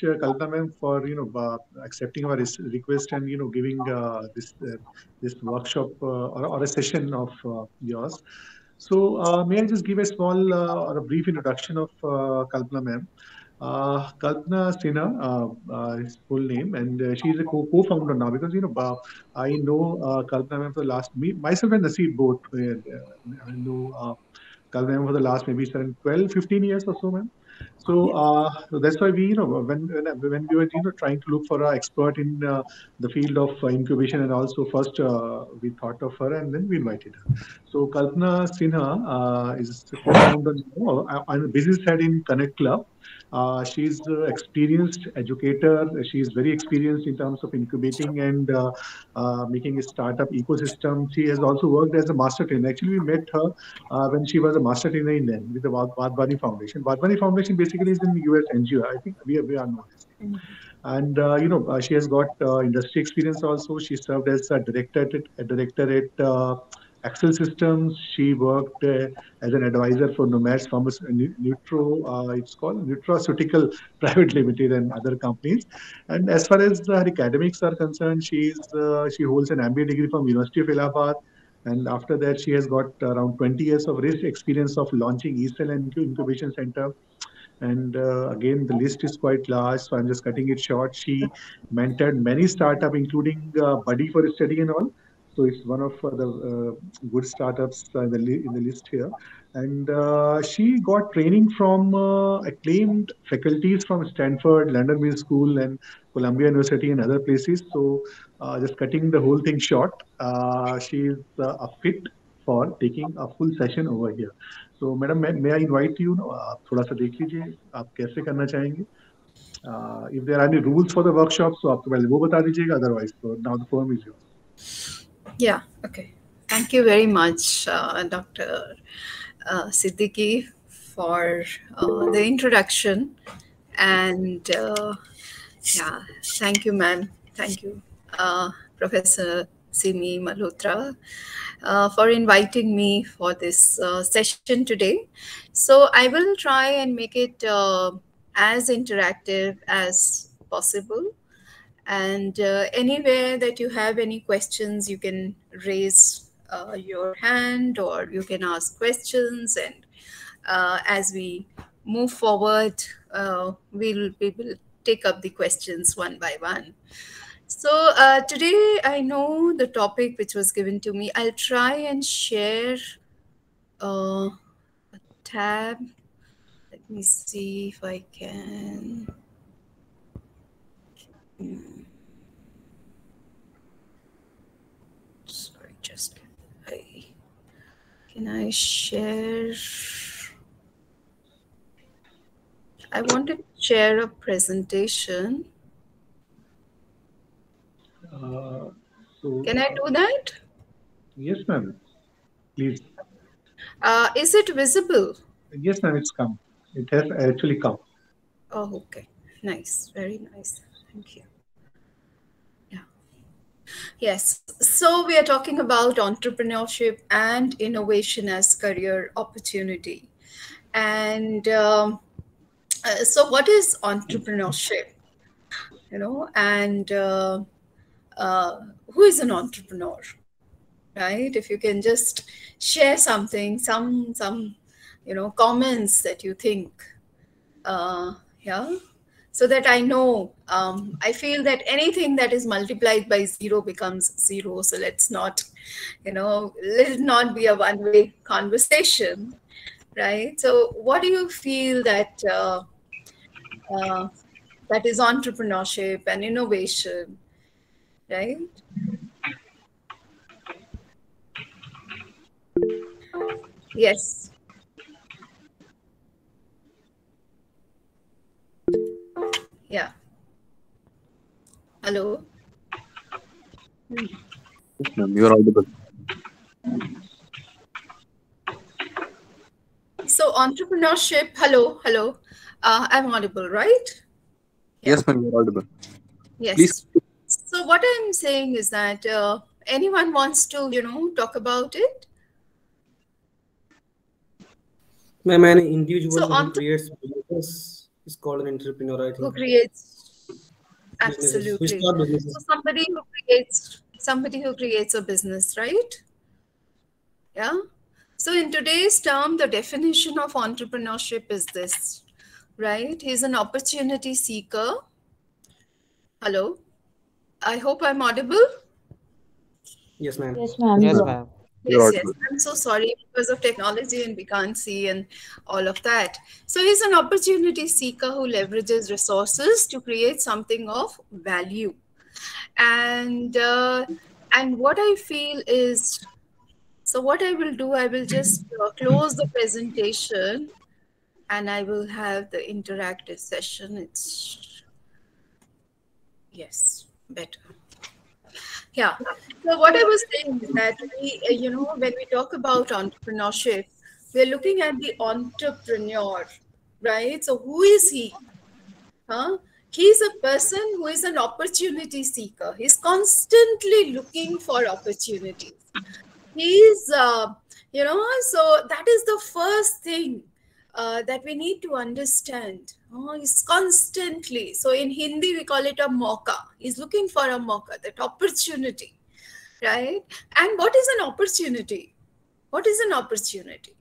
Kalpana ma'am for accepting our request and giving this workshop or a session of yours. So may I just give a small or a brief introduction of Kalpana ma'am. Kalpana Sinha, his full name, and she is a co-founder now because I know Kalpana ma'am for the last myself and Naseeb both. I know Kalpana ma'am for the last maybe 12, 15 years or so, ma'am. So that's why we, when we were, trying to look for an expert in the field of incubation, and also first we thought of her and then we invited her. So Kalpana Sinha is the co-founder and business head in Connect Club. She's an experienced educator. She is very experienced in terms of incubating and making a startup ecosystem. She has also worked as a master trainer. Actually, we met her when she was a master trainer in India with the Wadhwani Foundation. Wadhwani Foundation basically is in US NGO. I think we are known as. And she has got industry experience also. She served as a director at Axel Systems. She worked as an advisor for Nomads it's called Nutraceutical Private Limited and other companies. And as far as her academics are concerned, she holds an MBA degree from University of Allahabad. And after that, she has got around 20 years of risk experience of launching eCell and Incubation Center. And again, the list is quite large, so I'm just cutting it short. She mentored many startups, including Buddy for Study and all. So it's one of the good startups in the list here. And she got training from acclaimed faculties from Stanford, London Business School, and Columbia University and other places. So just cutting the whole thing short, she is a fit for taking a full session over here. So, madam, may I invite you? आप थोड़ा सा देख लीजिए आप कैसे करना चाहेंगे. If there are any rules for the workshop, so आपको पहले वो बता दीजिएगा. Otherwise, so now the forum is yours. Yeah. Okay. Thank you very much, Dr. Siddiqui, for the introduction. And yeah, thank you, ma'am. Thank you, Professor Simi Malhotra, for inviting me for this session today. So I will try and make it as interactive as possible. And anywhere that you have any questions, you can raise your hand or you can ask questions. And as we move forward, we will take up the questions one by one. So today I know the topic which was given to me. I'll try and share a tab. Let me see if I can. Sorry, just can I share? I wanted to share a presentation. Can I do that? Yes, ma'am. Please. Is it visible? Yes, ma'am. It's come. It has actually come. Oh, okay. Nice. Very nice. Thank you. Yeah. Yes. So we are talking about entrepreneurship and innovation as career opportunity. And so what is entrepreneurship? And who is an entrepreneur, right? If you can just share something, some comments that you think, yeah, so that I know. I feel that anything that is multiplied by 0 becomes 0. So let's not, let it not be a one-way conversation, right? So what do you feel that that is entrepreneurship and innovation, right? Yes. Yeah. Hello. Yes, ma'am, you are audible. So entrepreneurship, hello. I'm audible, right? Yes, ma'am, you are audible. Yes. Please. So what I'm saying is that anyone wants to, talk about it? Ma'am, an individual So who creates business is called an entrepreneur, I Who think. creates, Businesses. We absolutely. start So businesses. somebody who creates a business, right? Yeah. So in today's term, the definition of entrepreneurship is this, right? He's an opportunity seeker. Hello. I hope I'm audible. Yes, ma'am. Yes, ma'am. Yes, You Yes, are. ma'am. ma'am. You're Yes, yes. audible. I'm so sorry because of technology and we can't see and all of that. So he's an opportunity seeker who leverages resources to create something of value. And what I feel is, so what I will do, I will just close the presentation and I will have the interactive session. It's, yes, better. Yeah. So what I was saying is that we, when we talk about entrepreneurship, we're looking at the entrepreneur, right? So who is he? Huh? He's a person who is an opportunity seeker. He's constantly looking for opportunities. He's, so that is the first thing that we need to understand. Oh, he's constantly, so in Hindi we call it a mauka. He's looking for a mauka, that opportunity, right? And what is an opportunity? What is an opportunity?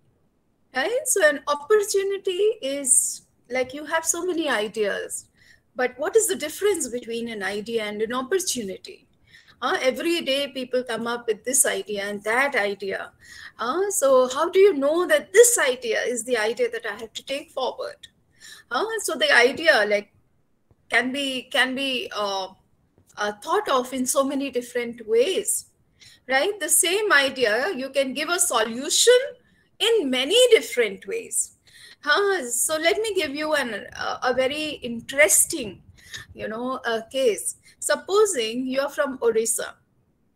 Right? So an opportunity is like you have so many ideas, but what is the difference between an idea and an opportunity? Every day people come up with this idea and that idea. So how do you know that this idea is the idea that I have to take forward? So the idea like can be thought of in so many different ways, right? The same idea, you can give a solution in many different ways. So let me give you a very interesting, case. Supposing you're from Orissa,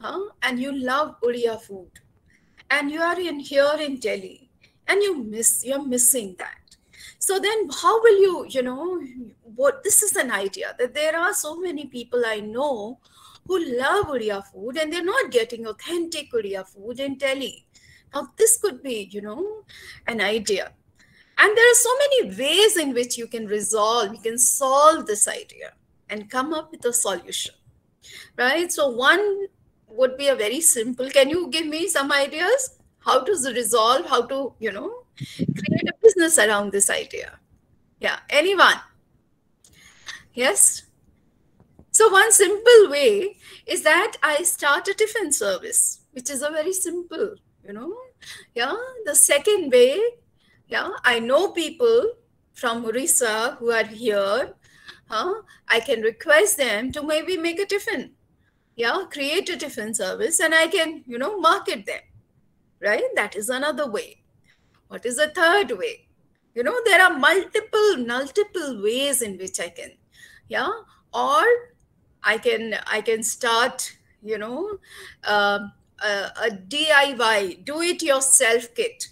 and you love Oriya food, and you are here in Delhi, and you're missing that. So then how will what this is an idea that there are so many people I know who love Oriya food and they're not getting authentic Oriya food in Delhi. Now this could be, an idea. And there are so many ways in which you can solve this idea and come up with a solution, right? So one would be a very simple, can you give me some ideas? How to resolve, how to, create a business around this idea? Yeah, anyone? Yes? So one simple way is that I start a tiffin service, which is a very simple, yeah. The second way, yeah, I know people from Orissa who are here. I can request them to maybe make a tiffin, yeah, create a tiffin service, and I can, market them, right? That is another way. What is the third way? There are multiple ways in which I can, yeah, or I can start, a DIY, do it yourself kit.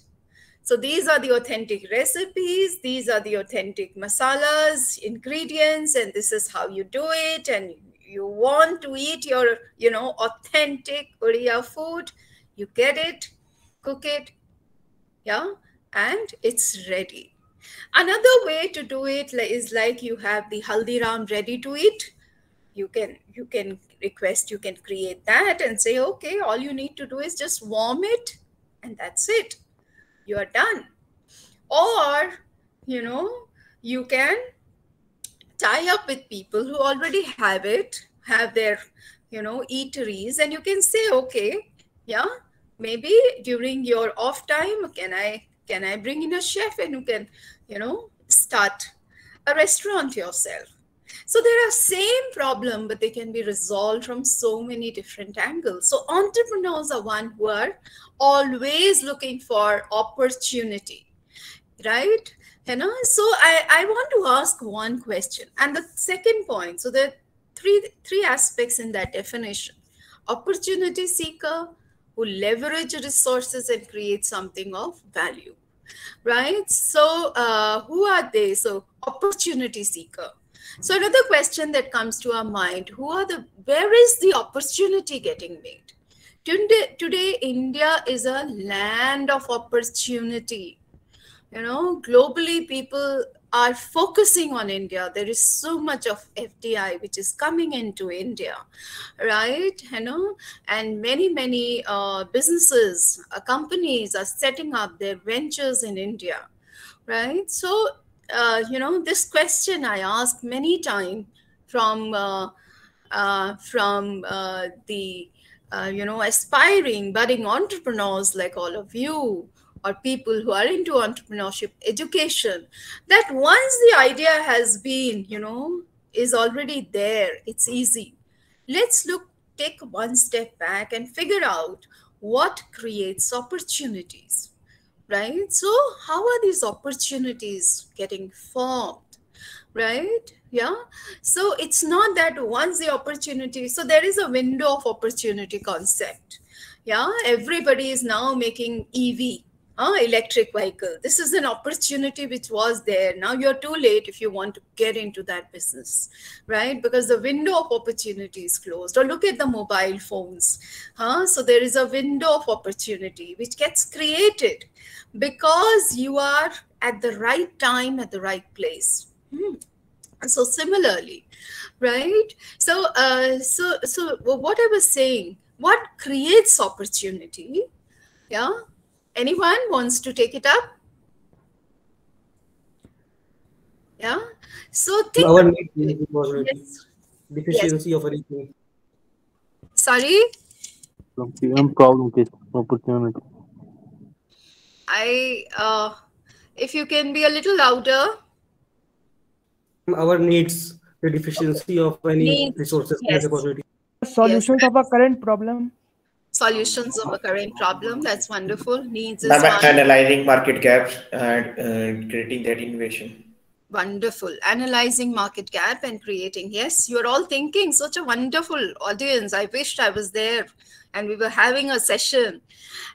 So these are the authentic recipes, these are the authentic masalas, ingredients, and this is how you do it. And you want to eat your, authentic Oriya food, you get it, cook it, yeah, and it's ready. Another way to do it is like you have the Haldiram ready to eat. You can request, you can create that and say, okay, all you need to do is just warm it and that's it. You are done. Or, you can tie up with people who already have their, eateries, and you can say, okay, yeah, maybe during your off time, can I bring in a chef and you can, start a restaurant yourself. So there are same problem, but they can be resolved from so many different angles. So entrepreneurs are one who are always looking for opportunity, right? So I want to ask one question. And the second point, so there are three aspects in that definition. Opportunity seeker who leverage resources and create something of value, right? So who are they? So opportunity seeker. So another question that comes to our mind, where is the opportunity getting made? Today, India is a land of opportunity. Globally, people are focusing on India. There is so much of FDI which is coming into India, right? And many businesses, companies are setting up their ventures in India, right? So, this question I asked many times from the aspiring budding entrepreneurs like all of you, or people who are into entrepreneurship education, that once the idea has been, is already there, it's easy. Let's take one step back and figure out what creates opportunities, right? So how are these opportunities getting formed, right? Yeah. So it's not that once the opportunity, so there is a window of opportunity concept. Yeah. Everybody is now making EV, electric vehicle. This is an opportunity which was there. Now you're too late if you want to get into that business, right? Because the window of opportunity is closed. Or look at the mobile phones. So there is a window of opportunity which gets created because you are at the right time, at the right place. So similarly, right? So what I was saying, what creates opportunity? Yeah. Anyone wants to take it up? Yeah. So think Our about need it. opportunity, Yes. deficiency of anything. Sorry, Problem case opportunity. if you can be a little louder. Our needs, the deficiency of any Needs. resources, Yes. opportunity. Solutions of a current problem. Solutions of a current problem. That's wonderful. Needs is Ma'am, one. analyzing market gaps and creating that innovation. Wonderful. Analyzing market gap and creating. Yes, you're all thinking. Such a wonderful audience. I wished I was there and we were having a session,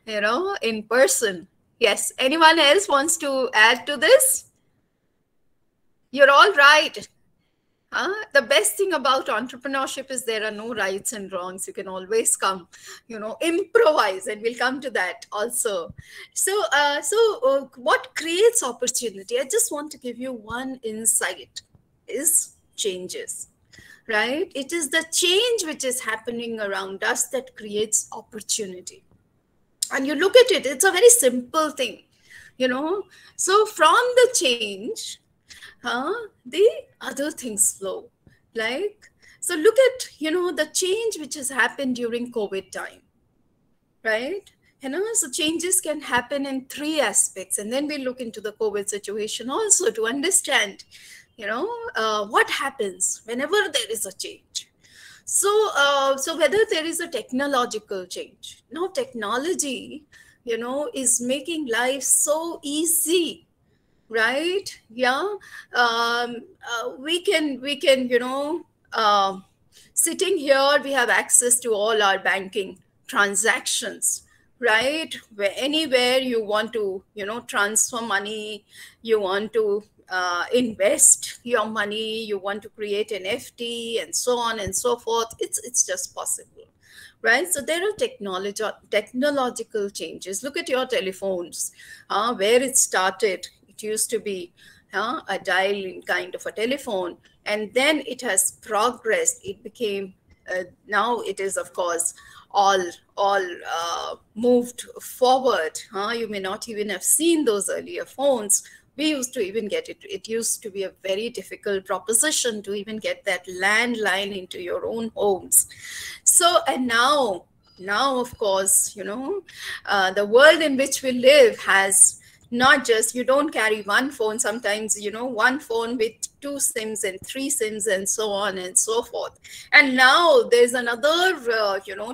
in person. Yes. Anyone else wants to add to this? You're all right. The best thing about entrepreneurship is there are no rights and wrongs. You can always come, improvise, and we'll come to that also. So, what creates opportunity? I just want to give you one insight: is changes, right? It is the change which is happening around us that creates opportunity. And you look at it; it's a very simple thing, So, from the change, the other things flow. So look at, the change which has happened during COVID time, right? So changes can happen in 3 aspects. And then we look into the COVID situation also to understand, what happens whenever there is a change. So whether there is a technological change. Now technology, is making life so easy. Right? Yeah. We can, sitting here, we have access to all our banking transactions, right? Anywhere you want to, transfer money, you want to invest your money, you want to create an FD and so on and so forth. It's just possible. Right? So there are technological changes. Look at your telephones, where it started. It used to be a dial-in kind of a telephone, and then it has progressed. It became now it is, of course, all moved forward. You may not even have seen those earlier phones. We used to even get it. It used to be a very difficult proposition to even get that landline into your own homes. So, and now, of course, the world in which we live has not just, you don't carry one phone, sometimes, one phone with 2 SIMs and 3 SIMs and so on and so forth. And now there's another,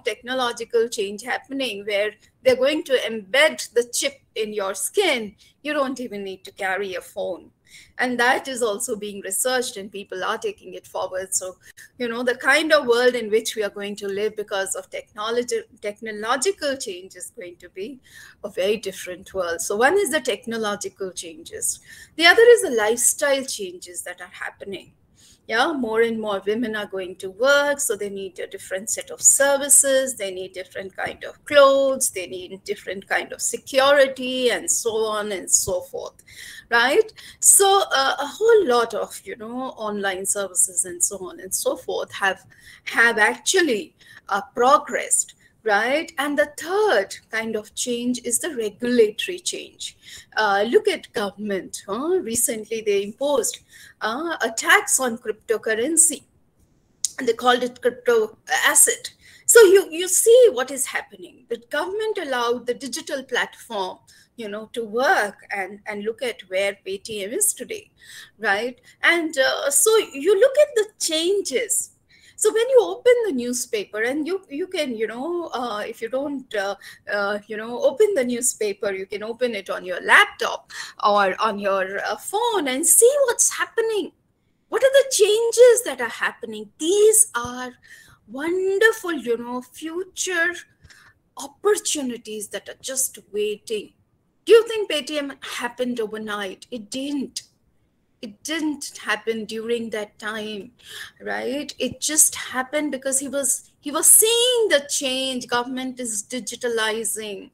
technological change happening where they're going to embed the chip in your skin. You don't even need to carry a phone. And that is also being researched and people are taking it forward. So, the kind of world in which we are going to live because of technological change is going to be a very different world. So one is the technological changes. The other is the lifestyle changes that are happening. Yeah, more and more women are going to work, so they need a different set of services, they need different kind of clothes, they need different kind of security, and so on and so forth, right? So a whole lot of, you know, online services and so on and so forth have actually progressed, right? And the third kind of change is the regulatory change. Look at government. Recently, they imposed a tax on cryptocurrency, and they called it crypto asset. So you see what is happening. The government allowed the digital platform, you know, to work, and look at where Paytm is today, right? And so you look at the changes. So when you open the newspaper, and you can, you know, if you don't, you know, open the newspaper, you can open it on your laptop or on your phone and see what's happening. What are the changes that are happening? These are wonderful, you know, future opportunities that are just waiting. Do you think Paytm happened overnight? It didn't. It didn't happen during that time, right? It just happened because he was seeing the change. Government is digitalizing,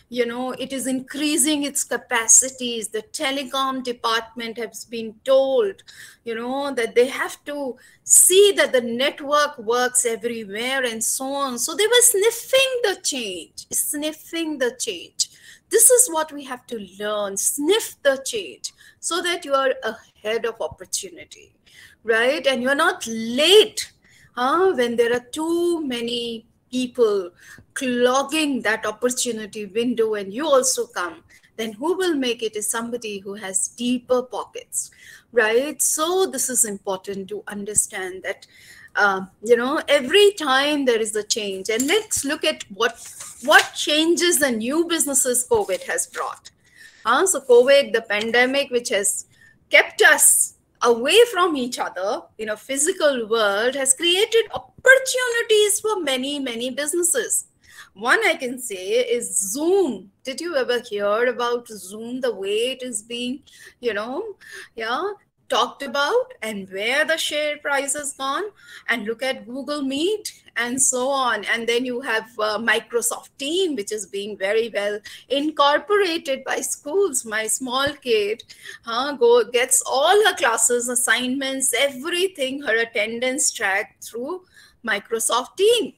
you know, it is increasing its capacities. The telecom department has been told, you know, that they have to see that the network works everywhere and so on. So they were sniffing the change, This is what we have to learn. Sniff the change so that you are ahead of opportunity, right? And you're not late when there are too many people clogging that opportunity window and you also come. Then who will make it is somebody who has deeper pockets, right? So this is important to understand that, you know, every time there is a change. And let's look at what changes the new businesses COVID has brought. So COVID, the pandemic, which has kept us away from each other in a physical world, has created opportunities for many, many businesses. One I can say is Zoom. Did you ever hear about Zoom, the way it is being, you know, talked about, and where the share price has gone? And look at Google Meet and so on. And then you have Microsoft Team, which is being very well incorporated by schools. My small kid gets all her classes, assignments, everything, her attendance tracked through Microsoft Team,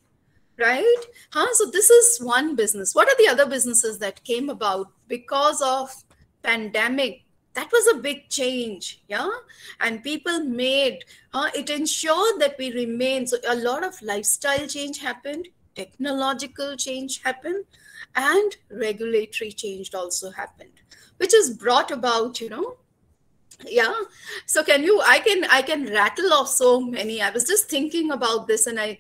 right? So this is one business. What are the other businesses that came about because of pandemic? That was a big change, yeah? And people made, it ensured that we remain. So a lot of lifestyle change happened, technological change happened, and regulatory change also happened, which is brought about, you know, yeah. So I can rattle off so many. I was just thinking about this and I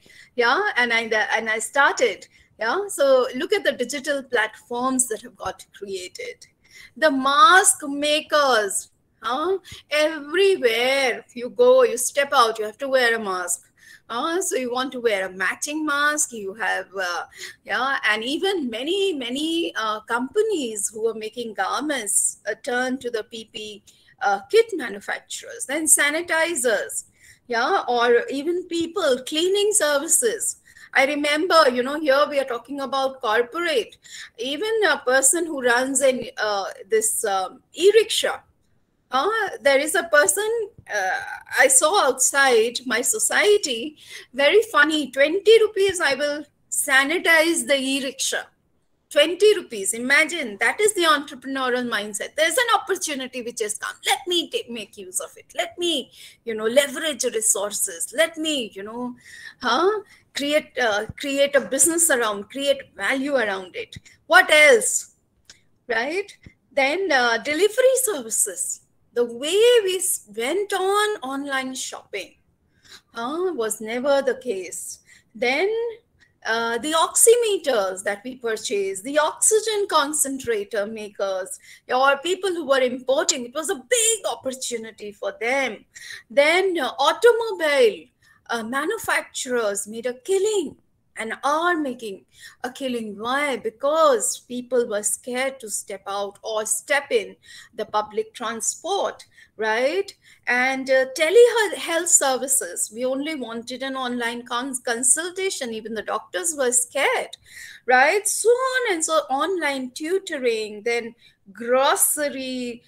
started, yeah. So look at the digital platforms that have got created. The mask makers, everywhere you go, you step out, you have to wear a mask. So you want to wear a matching mask, you have, and even many companies who are making garments turn to the PP kit manufacturers, then sanitizers, yeah, or even people, cleaning services. I remember, you know, here we are talking about corporate, even a person who runs an this e-rickshaw. There is a person I saw outside my society, very funny, 20 rupees, I will sanitize the e-rickshaw. 20 rupees. Imagine, that is the entrepreneurial mindset. There's an opportunity which has come. Let me make use of it. Let me, you know, leverage resources. Let me, you know, create a business around, create value around it. What else, right? Then delivery services. The way we went on online shopping was never the case. Then the oximeters that we purchased, the oxygen concentrator makers, or people who were importing, it was a big opportunity for them. Then automobile manufacturers made a killing, and are making a killing. Why? Because people were scared to step out or step in the public transport, right? And telehealth services, we only wanted an online consultation. Even the doctors were scared, right? So on and so online tutoring, then grocery,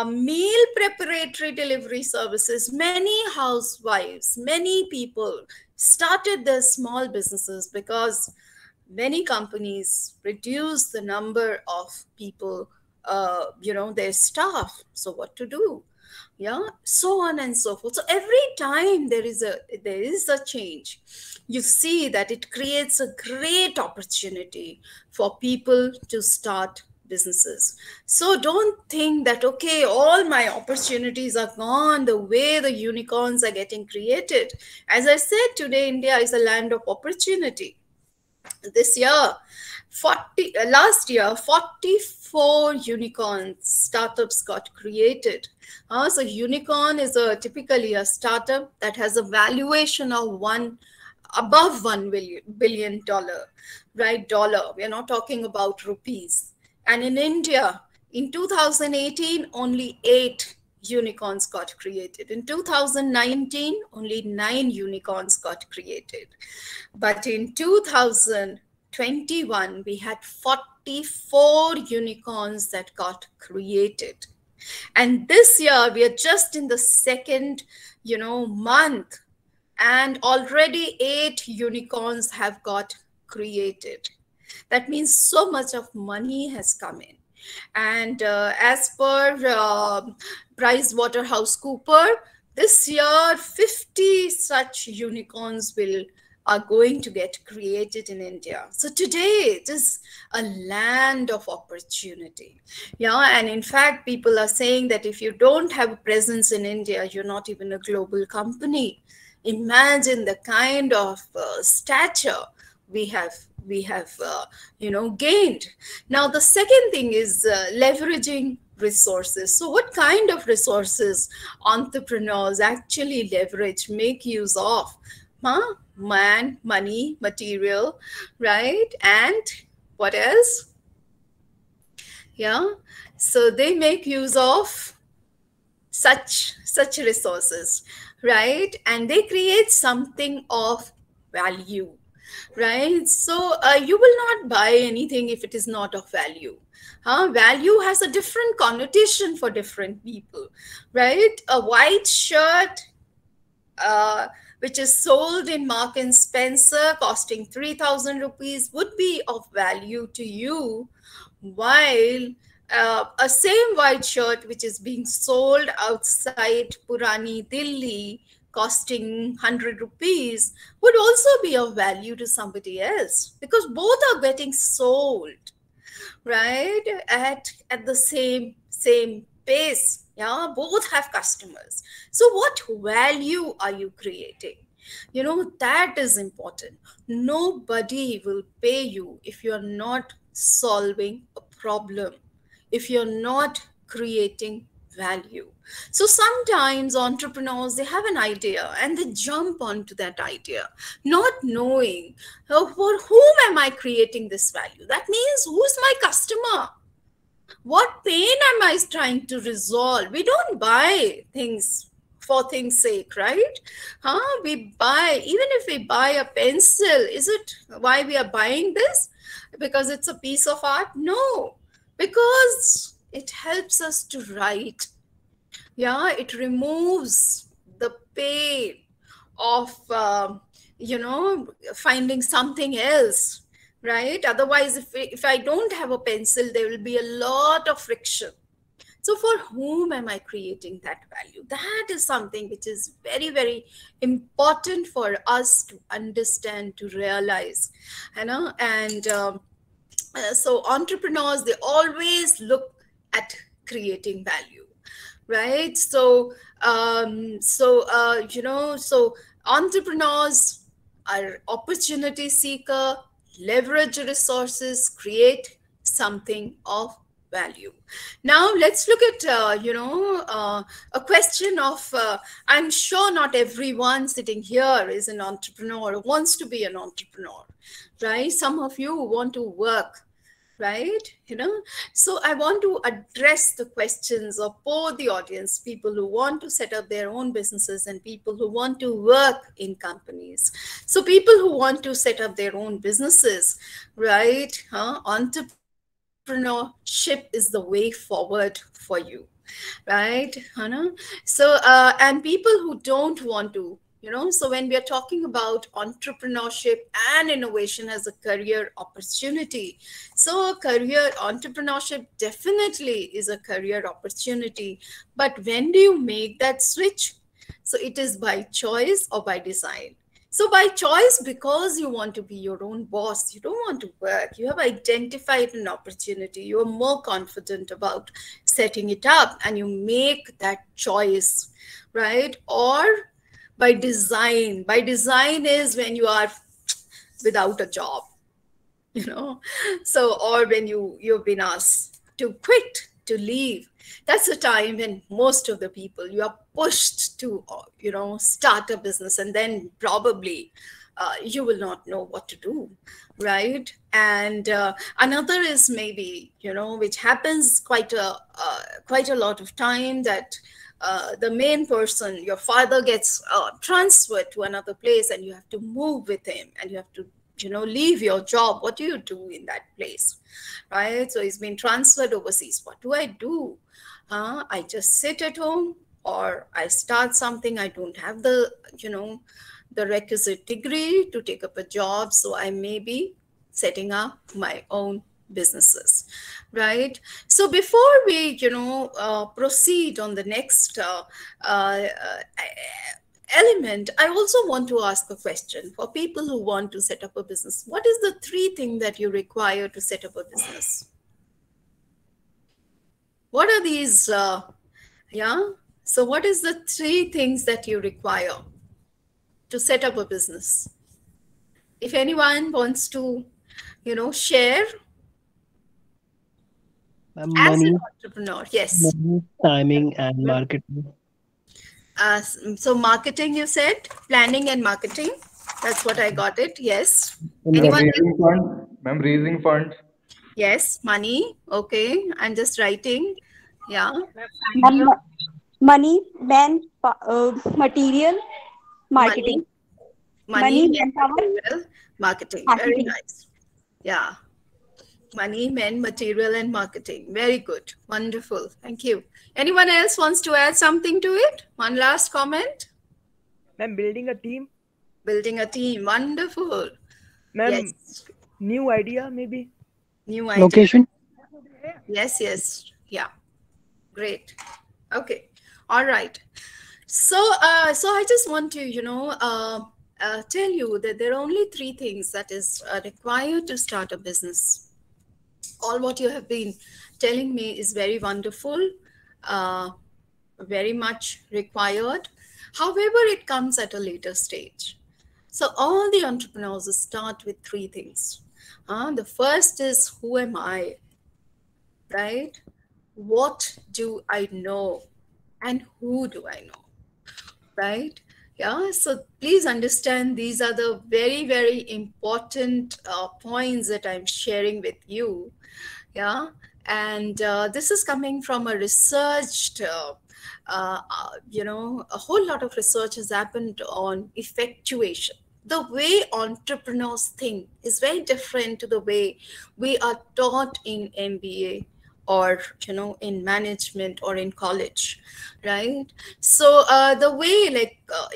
meal preparatory delivery services. Many housewives, many people started their small businesses because many companies reduce the number of people, their staff. So what to do? Yeah, so on and so forth. So every time there is a change, you see that it creates a great opportunity for people to start businesses. So don't think that, okay, all my opportunities are gone the way the unicorns are getting created. As I said, today India is a land of opportunity. This year, last year, 44 unicorn startups got created. So unicorn is typically a startup that has a valuation of above $1 billion, right? Dollar. We are not talking about rupees. And in India, in 2018, only 8 unicorns got created. In 2019, only 9 unicorns got created. But in 2021, we had 44 unicorns that got created. And this year, we are just in the second, month, and already 8 unicorns have got created. That means so much of money has come in. And as per PricewaterhouseCoopers, this year 50 such unicorns are going to get created in India. So today it is a land of opportunity. Yeah, and in fact, people are saying that if you don't have a presence in India, you're not even a global company. Imagine the kind of stature we have gained. Now, the second thing is leveraging resources. So what kind of resources entrepreneurs actually leverage, make use of? Man, money, material, right? And what else? Yeah, so they make use of such resources, right? And they create something of value, right? So you will not buy anything if it is not of value. Value has a different connotation for different people, right? A white shirt which is sold in Mark and Spencer costing 3,000 rupees would be of value to you, while a same white shirt which is being sold outside Purani Delhi costing 100 rupees would also be of value to somebody else, because both are getting sold, right, at the same pace. Yeah, both have customers. So what value are you creating? That is important. Nobody will pay you if you're not solving a problem, if you're not creating value. So sometimes entrepreneurs, they have an idea and they jump onto that idea, not knowing for whom am I creating this value? That means, who's my customer? What pain am I trying to resolve? We don't buy things for things' sake, right? We buy, even if we buy a pencil, is it why we are buying this? Because it's a piece of art? No, because it helps us to write. Yeah, it removes the pain of, finding something else, right? Otherwise, if I don't have a pencil, there will be a lot of friction. So for whom am I creating that value? That is something which is very, very important for us to understand, to realize, and so entrepreneurs, they always look at creating value, right? So entrepreneurs are opportunity seeker, leverage resources, create something of value. Now let's look at, a question of, I'm sure not everyone sitting here is an entrepreneur or wants to be an entrepreneur, right? Some of you want to work, right? So I want to address the questions of both the audience, people who want to set up their own businesses and people who want to work in companies. So people who want to set up their own businesses, right? Entrepreneurship is the way forward for you, right? So and people who don't want to, so when we are talking about entrepreneurship and innovation as a career opportunity, so career entrepreneurship definitely is a career opportunity. But when do you make that switch? So it is by choice or by design. So by choice, because you want to be your own boss, you don't want to work, you have identified an opportunity, you're more confident about setting it up and you make that choice, right? Or by design. By design is when you are without a job, so, or when you've been asked to quit, to leave. That's the time when most of the people, you are pushed to, start a business, and then probably you will not know what to do, right? And another is maybe, which happens quite a lot of time, that the main person, your father, gets transferred to another place and you have to move with him and you have to leave your job. What do you do in that place, right? So he's been transferred overseas. What do I do? I just sit at home, or I start something. I don't have the requisite degree to take up a job, so I may be setting up my own businesses, right? So before we proceed on the next element, I also want to ask a question for people who want to set up a business. What is the 3 things that you require to set up a business? What are these? So what is the 3 things that you require to set up a business? If anyone wants to, share. As an entrepreneur, yes. Money, timing, and marketing. So marketing, you said, planning and marketing. That's what I got it. Yes. Anyone? Raising funds. Ma'am, raising funds. Yes, money. Okay, I'm just writing. Yeah. Money, material, marketing. Money, manpower, material, marketing. Very nice. Yeah. Money, men, material, and marketing. Very good. Wonderful. Thank you. Anyone else wants to add something to it? One last comment. Ma'am, building a team. Building a team. Wonderful. Ma'am, yes. New idea maybe. New idea. Location. Yes. Yeah. Great. Okay. All right. So I just want to, tell you that there are only 3 things that is required to start a business. All what you have been telling me is very wonderful, very much required. However, it comes at a later stage. So all the entrepreneurs start with 3 things. The first is, who am I, right? What do I know? And who do I know, right? Yeah, so please understand these are the very, very important points that I'm sharing with you. Yeah, and this is coming from a researched, a whole lot of research has happened on effectuation. The way entrepreneurs think is very different to the way we are taught in MBA or in management or in college, right? So the way,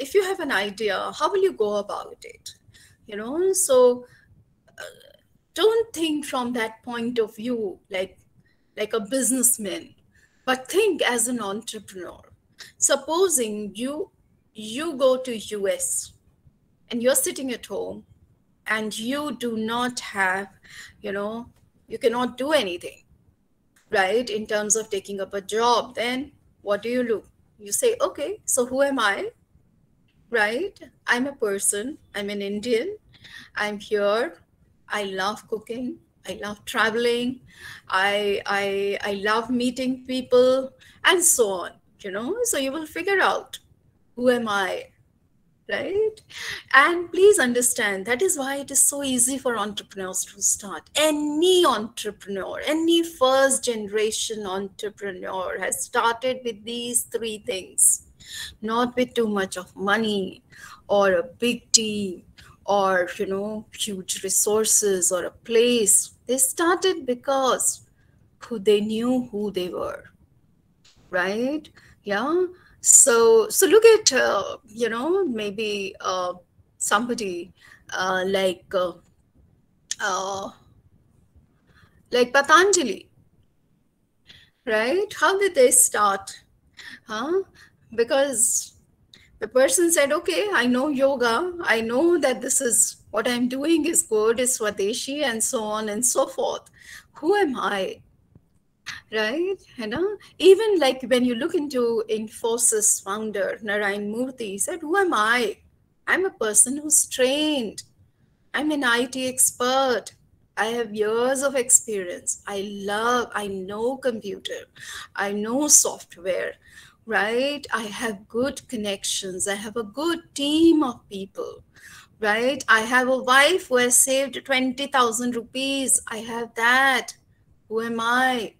if you have an idea, how will you go about it? So don't think from that point of view like a businessman, but think as an entrepreneur. Supposing you go to US and you're sitting at home and you do not have, you cannot do anything, right, in terms of taking up a job. Then what do you do? You say, okay, so who am I, right? I'm a person, I'm an Indian, I'm here, I love cooking, I love traveling, I love meeting people, and so on, you know. So you will figure out, who am I, right? And please understand, that is why it is so easy for entrepreneurs to start. Any entrepreneur, any first generation entrepreneur has started with these three things, not with too much of money or a big team or, you know, huge resources or a place. They started because they knew who they were, right? Yeah. So look at, you know, maybe somebody like Patanjali, right? How did they start? Because the person said, okay, I know yoga, I know that this is what I'm doing is good, is Swadeshi, and so on and so forth. Who am I? Right? You know, even like when you look into Infosys founder Narayan Murthy, he said, who am I? I'm a person who's trained. I'm an IT expert. I have years of experience. I know computer. I know software, right? I have good connections. I have a good team of people, right? I have a wife who has saved 20,000 rupees. I have that. Who am I?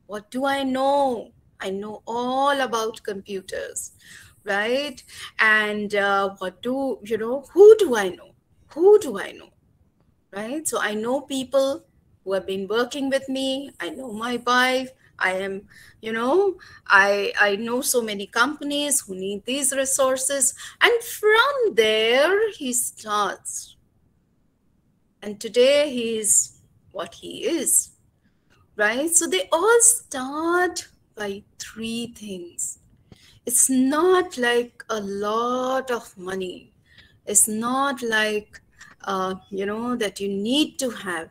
What do I know? I know all about computers, right? And who do I know? Who do I know? Right? So I know people who have been working with me. I know my wife. I am, you know, I know so many companies who need these resources. And from there, he starts. And today he's what he is. Right? So they all start by three things. It's not like a lot of money. It's not like, you know, that you need to have.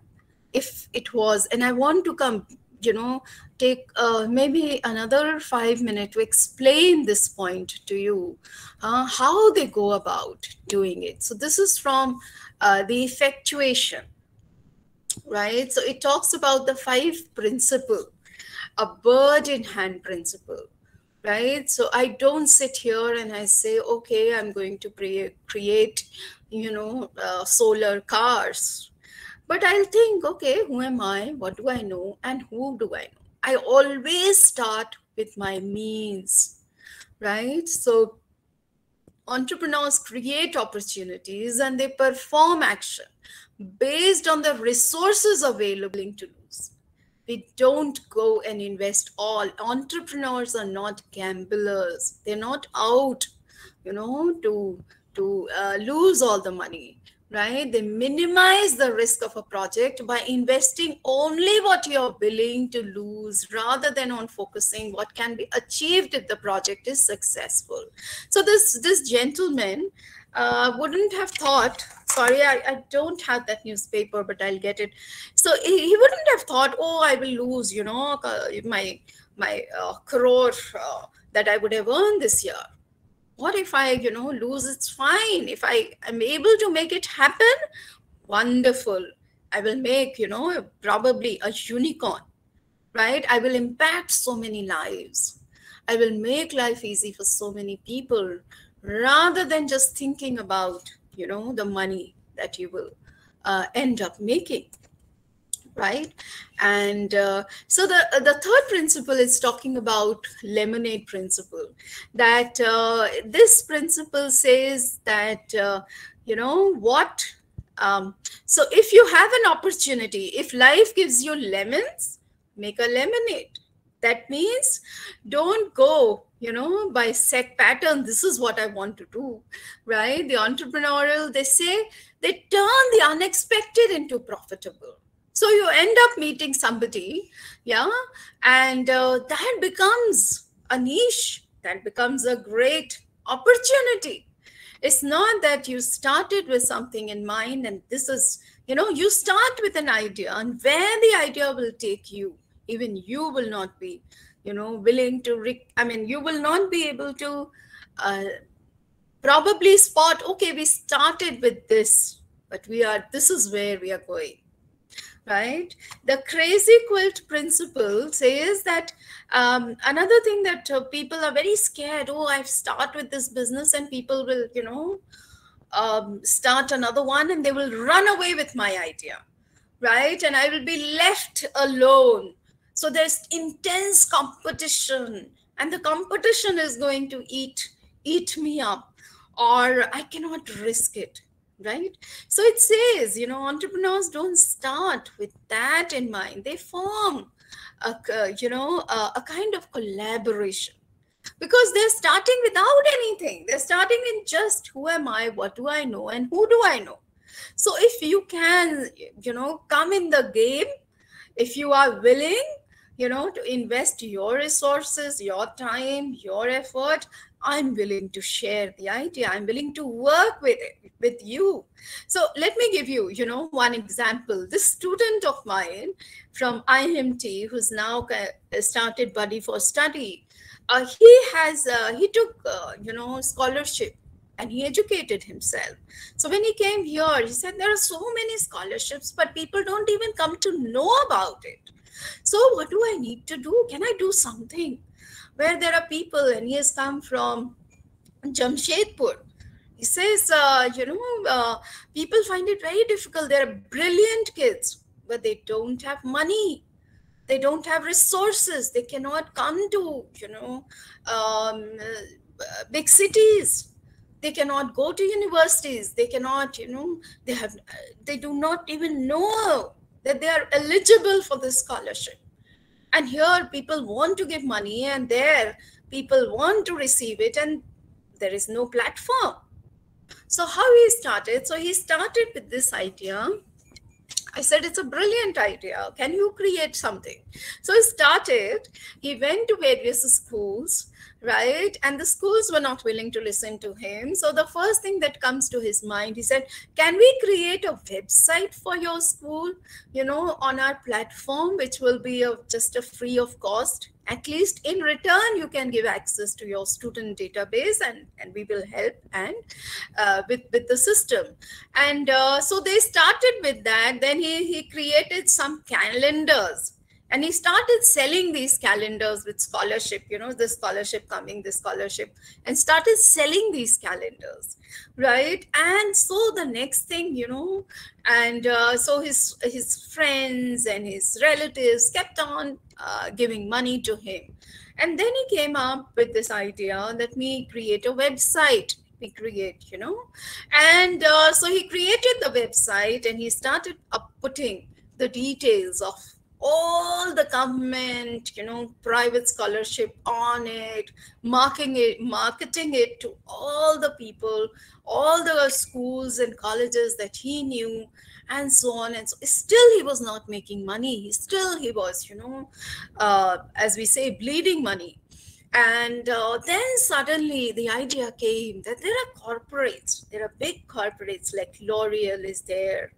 If it was, and I want to come, you know, take maybe another 5 minutes to explain this point to you, how they go about doing it. So this is from the effectuation. Right? So it talks about the 5 principle, a bird in hand principle, right? So I don't sit here and I say, okay, I'm going to create, you know, solar cars. But I'll think, okay, who am I? What do I know? And who do I know? I always start with my means, right? So entrepreneurs create opportunities and they perform action based on the resources available to lose. We don't go and invest all. Entrepreneurs are not gamblers. They're not out, you know, to lose all the money, right? They minimize the risk of a project by investing only what you're willing to lose rather than on focusing what can be achieved if the project is successful. So this gentleman wouldn't have thought, sorry, I don't have that newspaper, but I'll get it. So he wouldn't have thought, oh, I will lose, you know, my crore that I would have earned this year. What if I, you know, lose? It's fine. If I am able to make it happen, wonderful. I will make, you know, probably a unicorn, right? I will impact so many lives. I will make life easy for so many people rather than just thinking about, you know, the money that you will end up making. Right? And so the third principle is talking about lemonade principle, that this principle says that, you know what, so if you have an opportunity, if life gives you lemons, make a lemonade. That means don't go, you know, by set pattern. This is what I want to do, right? The entrepreneurial, they say, they turn the unexpected into profitable. So you end up meeting somebody, yeah, and that becomes a niche, that becomes a great opportunity. It's not that you started with something in mind and this is, you know, you start with an idea and where the idea will take you, even you will not be, you know, willing to, you will not be able to probably spot, okay, we started with this, but this is where we are going. right? The crazy quilt principle says that another thing that people are very scared. Oh, I've started with this business and people will, start another one and they will run away with my idea, right? And I will be left alone. So there's intense competition, and the competition is going to eat me up, or I cannot risk it, right? So it says, entrepreneurs don't start with that in mind. They form a kind of collaboration, because they're starting without anything. They're starting in just who am I, what do I know, and who do I know. So if you can, come in the game, if you are willing, to invest your resources, your time, your effort, I'm willing to share the idea. I'm willing to work with it, with you. So let me give you, one example. This student of mine from IMT, who's now started Buddy for Study, he took, scholarship, and he educated himself. So when he came here, he said, there are so many scholarships, but people don't even come to know about it. So what do I need to do? Can I do something where there are people? And he has come from Jamshedpur. He says, people find it very difficult. They're brilliant kids, but they don't have money. They don't have resources. They cannot come to, big cities. They cannot go to universities. They cannot, they do not even know that they are eligible for this scholarship. And here people want to give money, and there people want to receive it, and there is no platform. So how he started? So he started with this idea. I said, it's a brilliant idea. Can you create something? So he went to various schools, right? And the schools were not willing to listen to him. So the first thing that comes to his mind, he said, can we create a website for your school, on our platform, which will be just a free of cost? At least in return, you can give access to your student database, and we will help and with the system. And so they started with that. Then he created some calendars. And he started selling these calendars with scholarship, this scholarship coming, this scholarship, and started selling these calendars, right? And so the next thing, and so his friends and his relatives kept on giving money to him. And then he came up with this idea that we create a website. We create, and so he created the website, and he started putting the details of all the government, private scholarship on it, marketing it to all the people, all the schools and colleges that he knew, and so on. And so still he was not making money. Still he was, as we say, bleeding money. And then suddenly the idea came that there are corporates, there are big corporates like L'Oreal is there,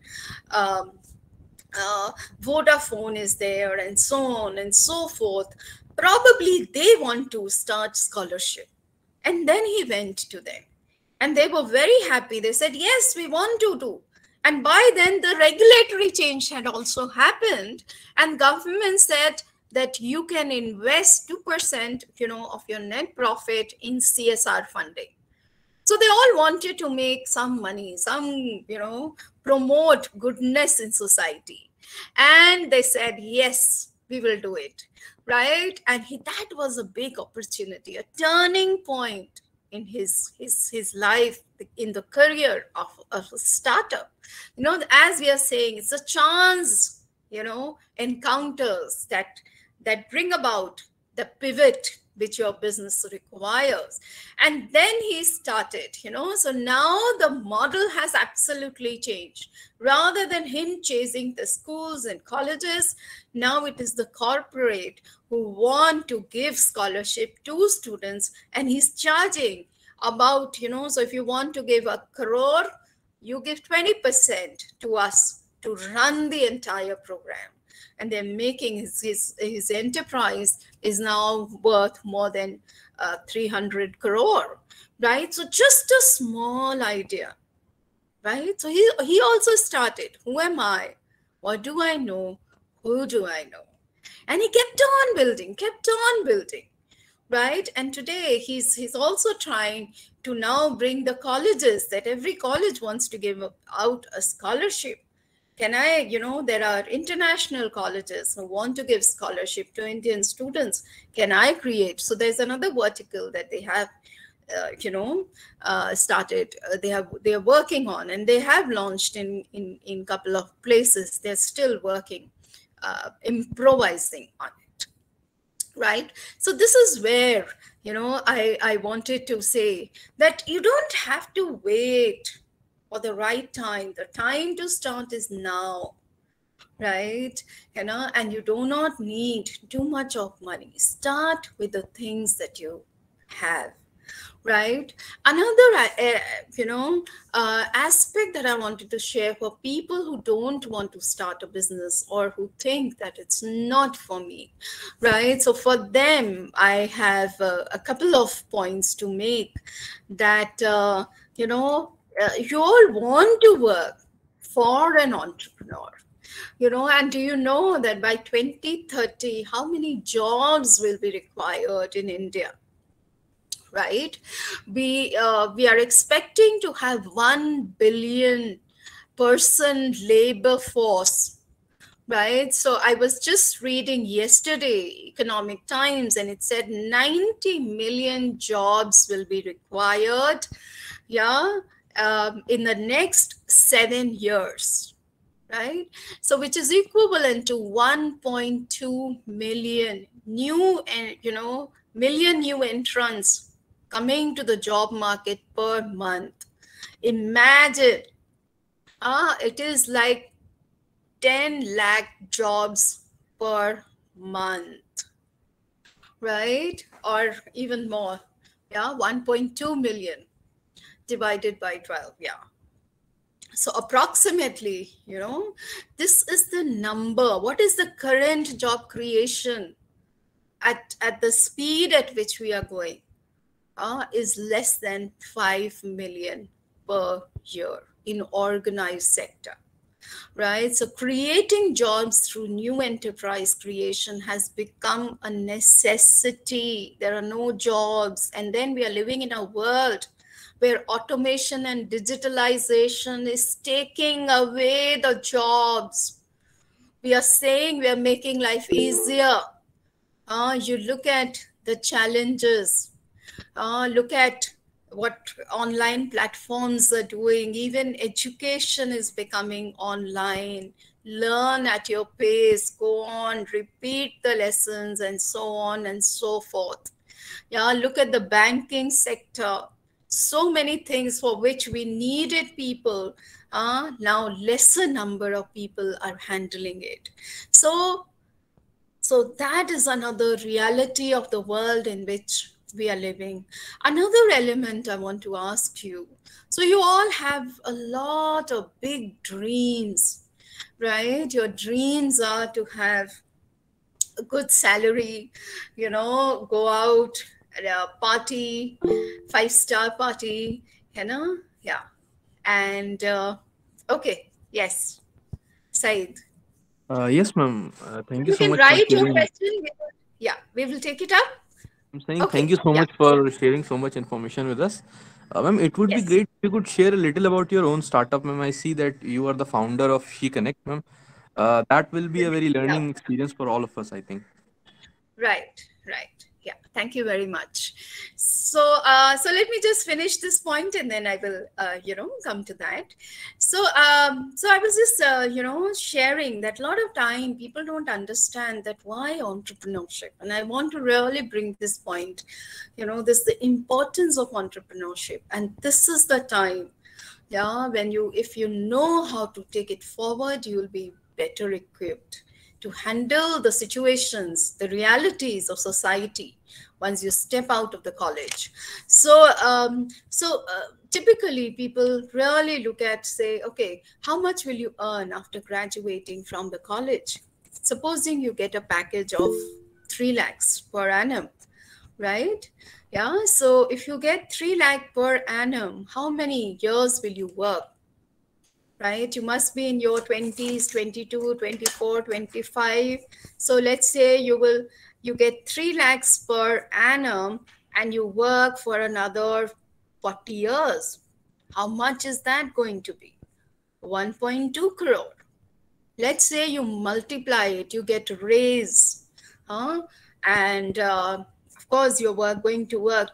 Vodafone is there, and so on and so forth. Probably they want to start scholarship. And then he went to them, and they were very happy. They said, yes, we want to do. And by then the regulatory change had also happened, and government said that you can invest 2%, of your net profit in CSR funding. So they all wanted to make some money, some, promote goodness in society. And they said, yes, we will do it, right? And that was a big opportunity, a turning point in his life, in the career of a startup. As we are saying, it's a chance, encounters that bring about the pivot which your business requires. And then he started, so now the model has absolutely changed. Rather than him chasing the schools and colleges, now it is the corporate who want to give scholarship to students, and he's charging about, so if you want to give 1 crore, you give 20% to us to run the entire program. And they're making his enterprise is now worth more than 300 crore, right? So just a small idea, right? So he also started, who am I? What do I know? Who do I know? And he kept on building, right? And today he's also trying to now bring the colleges, that every college wants to give out a scholarship. Can I, there are international colleges who want to give scholarship to Indian students. Can I create? So there's another vertical that they have, started. They are working on, and they have launched in couple of places. They're still working, improvising on it, right? So this is where, I wanted to say that you don't have to wait for the right time. The time to start is now, right? And you do not need too much of money. Start with the things that you have, right? Another aspect that I wanted to share for people who don't want to start a business or who think that it's not for me, right? So for them, I have a couple of points to make, that you all want to work for an entrepreneur, and do you know that by 2030 how many jobs will be required in India? Right, we are expecting to have 1 billion person labor force, right? So I was just reading yesterday Economic Times, and it said 90 million jobs will be required, in the next 7 years, right? So which is equivalent to 1.2 million new new entrants coming to the job market per month. Imagine, it is like 10 lakh jobs per month, right? Or even more, 1.2 million divided by 12, So approximately, this is the number. What is the current job creation at the speed at which we are going? Is less than 5 million per year in organized sector, right? So creating jobs through new enterprise creation has become a necessity. There are no jobs. And then we are living in a world where automation and digitalization is taking away the jobs. We are saying we are making life easier. You look at the challenges. Look at what online platforms are doing. Even education is becoming online. Learn at your pace, go on, repeat the lessons, and so on and so forth. Look at the banking sector. So many things for which we needed people. Now lesser number of people are handling it. So that is another reality of the world in which we are living. Another element I want to ask you. So you all have a lot of big dreams, right? Your dreams are to have a good salary, go out at a party, 5-star party, And okay, yes, Said. Yes, ma'am. Thank you You so can much for write your sharing. question. We will take it up. I'm saying Okay, thank you so much for sharing so much information with us. Ma'am, it would be yes. great if you could share a little about your own startup, ma'am. I see that you are the founder of She Connect, ma'am. That will be a very Yeah. learning experience for all of us, I think. Right. Yeah. Thank you very much. So, so let me just finish this point, and then I will, come to that. So, so I was just, sharing that a lot of time people don't understand that why entrepreneurship, and I want to really bring this point. This the importance of entrepreneurship, and this is the time, when if you know how to take it forward, you will be better equipped to handle the situations, the realities of society once you step out of the college. So, typically people really look at, say, okay, how much will you earn after graduating from the college? Supposing you get a package of 3 lakhs per annum, right? So if you get 3 lakh per annum, how many years will you work? right? You must be in your 20s, 22, 24, 25. So let's say you get 3 lakhs per annum and you work for another 40 years. How much is that going to be? 1.2 crore. Let's say you multiply it, you get a raise, and of course you're going to work,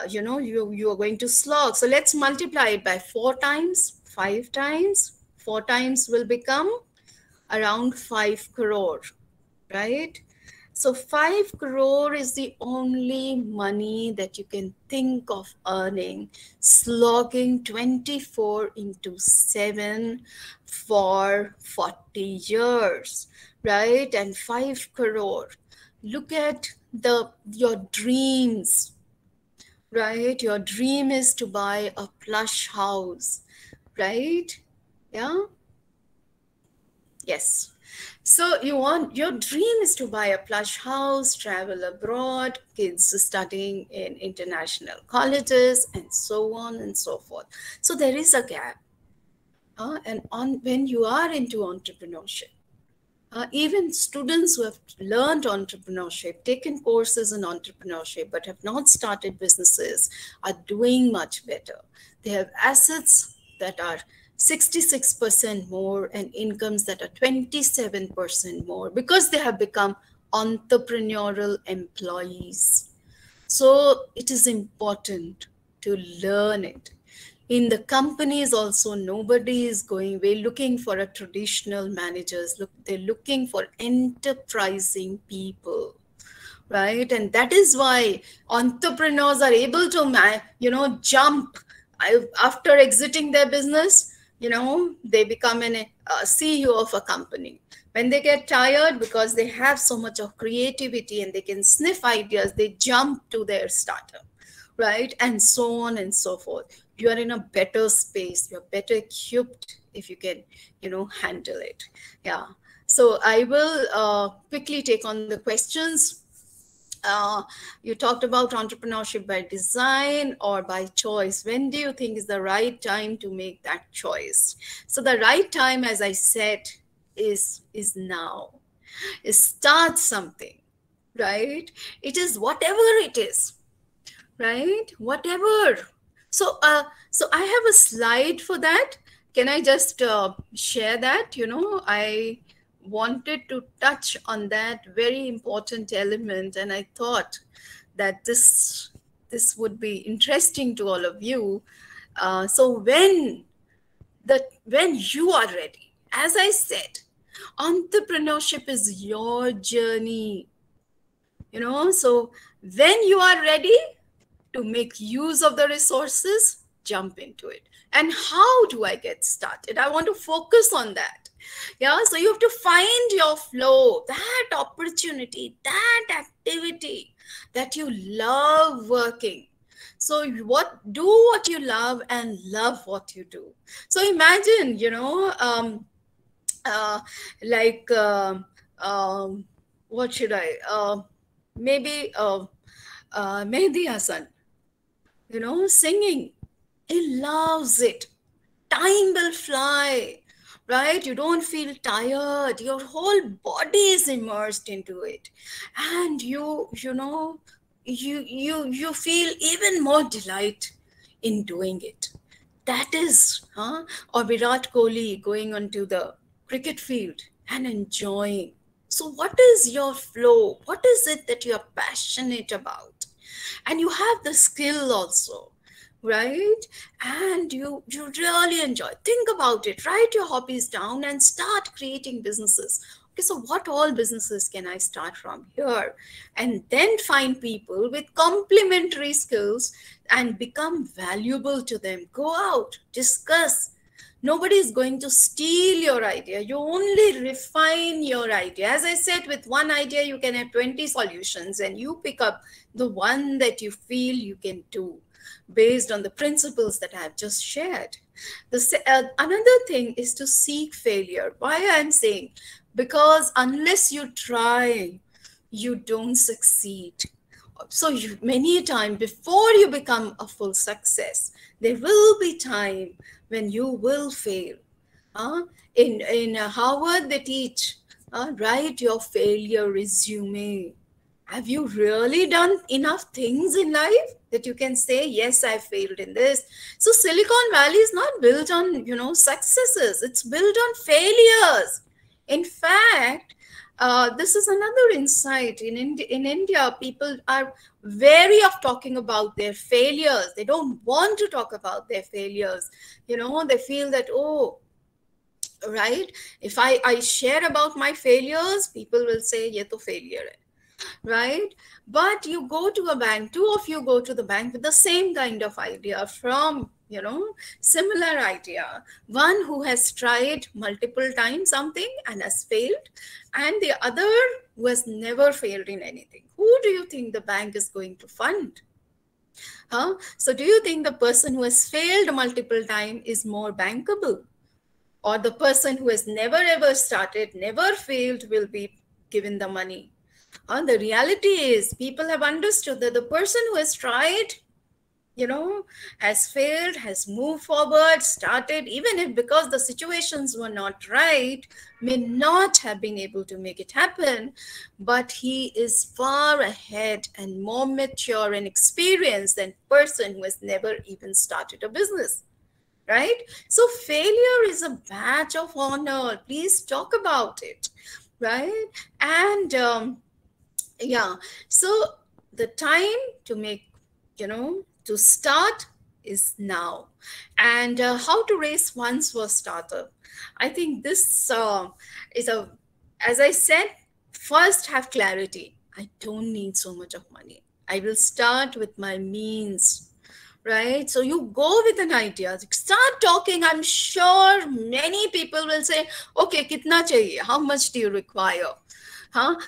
you are going to slog. So let's multiply it by 4 times, 5 times. 4 times will become around 5 crore, right? So 5 crore is the only money that you can think of earning, slogging 24/7 for 40 years, right? And 5 crore. Look at your dreams, right? Your dream is to buy a plush house, right? Yeah. Yes. So your dream is to buy a plush house, travel abroad, kids studying in international colleges, and so on and so forth. So there is a gap. When you are into entrepreneurship, even students who have learned entrepreneurship, taken courses in entrepreneurship, but have not started businesses are doing much better. They have assets that are 66% more and incomes that are 27% more because they have become entrepreneurial employees. So it is important to learn it. In the companies also, nobody is we're looking for a traditional managers. They're looking for enterprising people, right? And that is why entrepreneurs are able to, jump after exiting their business. They become a CEO of a company. When they get tired, because they have so much of creativity and they can sniff ideas, they jump to their startup, right? And so on and so forth. You are in a better space. You're better equipped if you can, handle it. Yeah. So I will quickly take on the questions. You talked about entrepreneurship by design or by choice. When do you think is the right time to make that choice? So the right time, as I said, is now. Start something, right? It is whatever it is, right? Whatever. So I have a slide for that. Can I just share that? I wanted to touch on that very important element, and I thought that this would be interesting to all of you. So when you are ready, as I said, entrepreneurship is your journey. So when you are ready to make use of the resources, jump into it. And how do I get started? I want to focus on that. Yeah, so you have to find your flow, that opportunity, that activity that you love working. So do what you love and love what you do. So imagine, what should I, maybe Mehdi Hassan, singing. He loves it. Time will fly, right? You don't feel tired. Your whole body is immersed into it. And you feel even more delight in doing it. That is, or Virat Kohli going onto the cricket field and enjoying. So what is your flow? What is it that you're passionate about? And you have the skill also, right? And you really enjoy. Think about it. Write your hobbies down and start creating businesses. Okay, so what all businesses can I start from here? And then find people with complementary skills and become valuable to them. Go out, discuss. Nobody is going to steal your idea. You only refine your idea. As I said, with one idea, you can have 20 solutions, and you pick up the one that you feel you can do based on the principles that I have just shared. Another thing is to seek failure. Why I'm saying? Because unless you try, you don't succeed. So many a time before you become a full success, there will be time when you will fail. In Harvard, they teach, write your failure resume. Have you really done enough things in life that you can say, yes, I failed in this? So Silicon Valley is not built on, successes. It's built on failures. In fact, this is another insight. In India, people are wary of talking about their failures. They don't want to talk about their failures. They feel that, oh, right, if I share about my failures, people will say, ye to failure hai. Right? But you go to a bank, two of you go to the bank with the same kind of idea from, similar idea. One who has tried multiple times something and has failed, and the other who has never failed in anything. Who do you think the bank is going to fund? So do you think the person who has failed multiple times is more bankable? Or the person who has never ever started, never failed, will be given the money? The reality is, people have understood that the person who has tried, has failed, has moved forward, started, even if because the situations were not right, may not have been able to make it happen, but he is far ahead and more mature and experienced than person who has never even started a business. Right? So failure is a badge of honor. Please talk about it. Right? And yeah, so the time to make, to start is now. And how to raise funds for startup. I think this is as I said, first have clarity. I don't need so much of money. I will start with my means. Right? So you go with an idea, start talking. I'm sure many people will say, okay, kitna chahiye? How much do you require?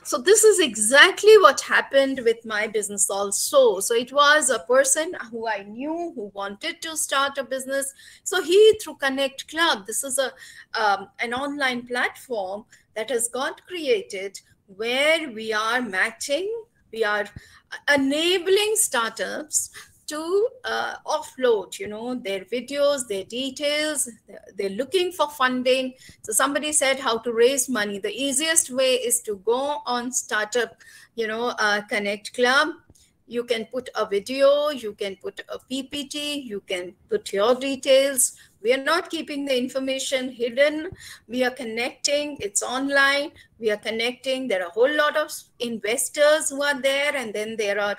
So this is exactly what happened with my business also. So it was a person who I knew who wanted to start a business. So he, through Connect Club, this is an online platform that has got created where we are matching, we are enabling startups to offload, their videos, their details. They're looking for funding. So somebody said how to raise money. The easiest way is to go on Startup, Connect Club. You can put a video, you can put a PPT, you can put your details. We are not keeping the information hidden. We are connecting. It's online. We are connecting. There are a whole lot of investors who are there, and then there are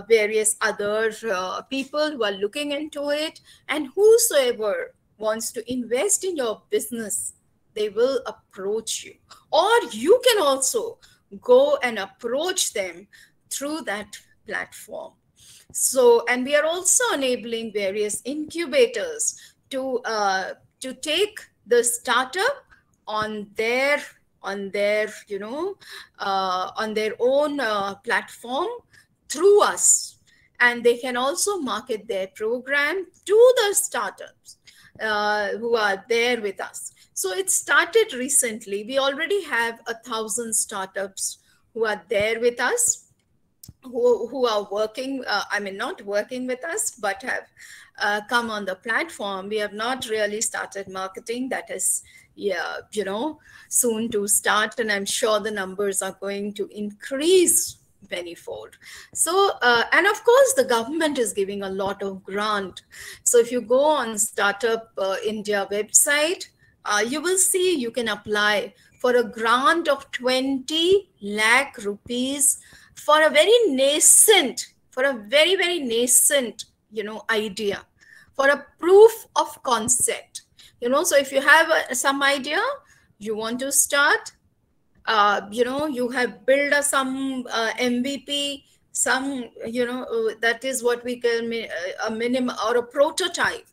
various other people who are looking into it. And whosoever wants to invest in your business, they will approach you. Or you can also go and approach them through that platform. So, and we are also enabling various incubators to take the startup on their own platform through us, and they can also market their program to the startups who are there with us. So it started recently. We already have 1,000 startups who are there with us, who are working, not working with us, but have come on the platform. We have not really started marketing. That is, soon to start, and I'm sure the numbers are going to increase manyfold. So, and of course, the government is giving a lot of grant. So if you go on Startup India website, you will see you can apply for a grant of 20 lakh rupees for a very nascent, very nascent, idea, for a proof of concept. So if you have some idea, you want to start, you have built some MVP, some, that is what we call a minimum or a prototype.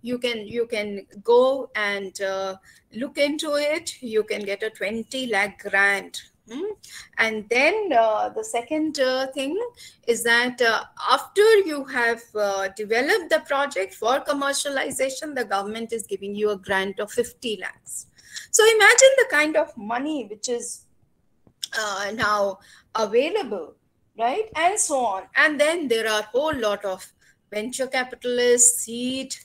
You can go and look into it. You can get a 20 lakh grant. And then the second thing is that after you have developed the project for commercialization, the government is giving you a grant of 50 lakhs. So imagine the kind of money which is now available right? And so on. And then there are a whole lot of venture capitalists, seed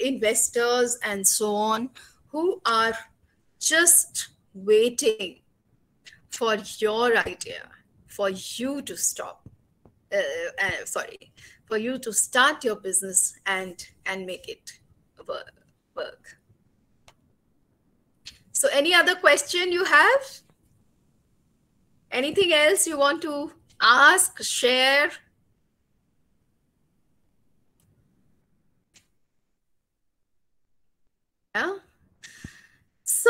investors, and so on, who are just waiting for your idea, for you to for you to start your business and make it work. So any other question you have? Anything else you want to ask, share? Yeah. So,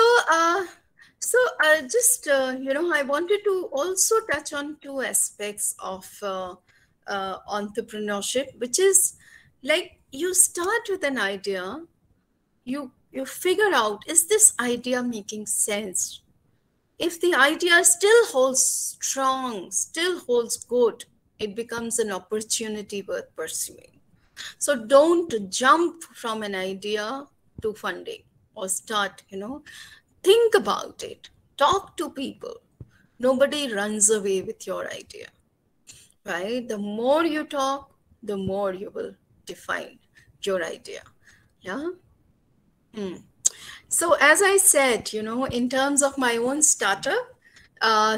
just, I wanted to also touch on two aspects of entrepreneurship, which is like you start with an idea, you figure out, is this idea making sense? If the idea still holds strong, still holds good, it becomes an opportunity worth pursuing. So don't jump from an idea to funding or start, think about it, talk to people. Nobody runs away with your idea, right? The more you talk, the more you will define your idea. Yeah. So as I said, in terms of my own startup,